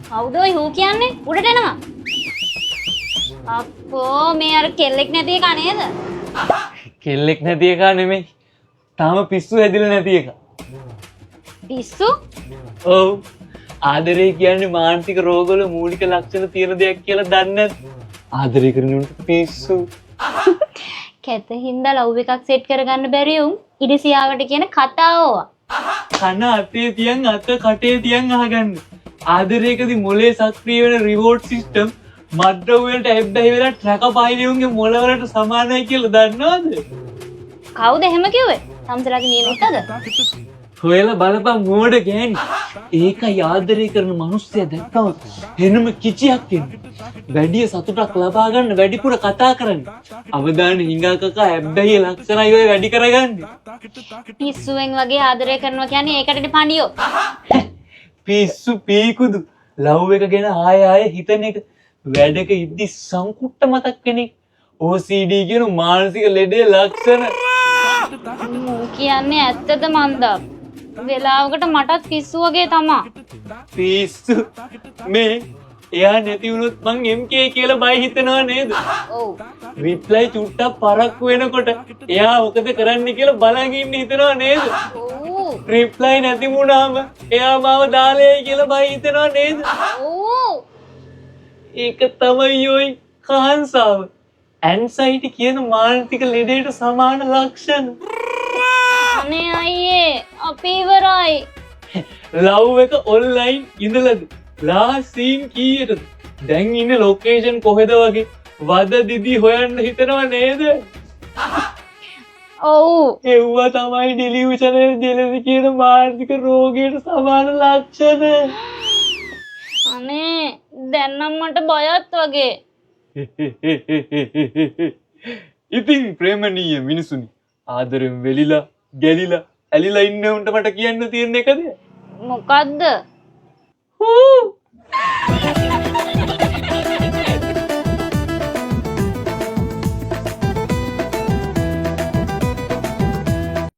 කවුද ඔය හූ කියන්නේ? උඩට එනවා. අප්පෝ මේ අර කෙල්ලෙක් නැති එක නේද? කෙල්ලෙක් නැති එක නෙමෙයි. තාම පිස්සු හැදිලා නැති එක. පිස්සු? ඔව්. ආදරේ කියන්නේ මානසික රෝගවල මූලික ලක්ෂණ තියෙන දෙයක් කියලා දන්නේ නැද්ද? ආදරේ කරන උන්ට පිස්සු. කැතින්ද ලව් එකක් සෙට් කරගන්න බැරි උන් ඉරිසියාවට කියන කතාව ඕවා. කන අතේ තියන් අත කටේ තියන් අහගන්න. ආදරේකදී මොලේ සක්‍රිය වෙන රිවෝඩ් සිස්ටම් මඩ්ඩව වලට ඇබ්බැහි වෙලා ට්‍රැක පායිලියුන්ගේ මොළ වලට සමානයි කියලා දන්නවද? කවුද එහෙම කිව්වේ? සම්සලාගේ නියමිතද? හොයලා බලපන් මෝඩ ගෑණි. ඒකයි ආදරේ කරන මිනිස්සයා දැක්කම එනම කිචියක් එන්නේ. වැඩි සතුටක් ලබා ගන්න වැඩිපුර කතා කරන්න. අවදාන හිඟා කකා හැබ්බැහි ලක්ෂණයි ඔය වැඩි කරගන්නේ. පිස්සුවෙන් වගේ ආදරය කරනවා කියන්නේ ඒකටද පණියෝ. පිස්සු පීකුදු ලව් එක ගැන ආයෙ හිතන එක වැඩක ඉද්දි සංකුට්ට මතක් කෙනෙක්. OCD කියන මානසික ලෙඩේ ලක්ෂණ. මූ කියන්නේ ඇත්තද මන්දා? වෙලාවකට මටත් පිස්සු වගේ තමා. පිස්සු මේ එයා නැති වුණොත් මං MK කියලා බය හිතනවා නේද? ඔව්. රිප්ලයි චුට්ටක් පරක්කු වෙනකොට එයා මොකද කරන්න කියලා බලන් ඉන්න හිතනවා නේද? ඔව්. රිප්ලයි නැති වුණාම එයා මාව දාලයි කියලා බය හිතනවා නේද? ඔව්. ඒක තමයි ඔයි කාන්සාව. ඇන්සයිටි කියන මානසික ලෙඩේට සමාන ලක්ෂණ. අනේ අයියේ අපි ඉවරයි. ලව් එක ඔන්ලයින් ඉඳලද? ලාස්ට් සීන් කීයටද? දැන් ඉන්නේ ලොකේෂන් කොහෙද වගේ වද දිදි හොයන්න හිතනවා නේද? ඔව්. ඒවා තමයි ඩිලියුෂනල් ජෙලසි කියන මානසික රෝගයට සමාන ලක්ෂණ. අනේ දැන් නම් මට බයත් වගේ. ඉතින් ප්‍රේමණීය මිනිසුනි ආදරෙන් වෙලිලා ගැලිලා ඇලිලා ඉන්න උන්ට මට කියන්න තියෙන එකද? මොකද්ද? හූ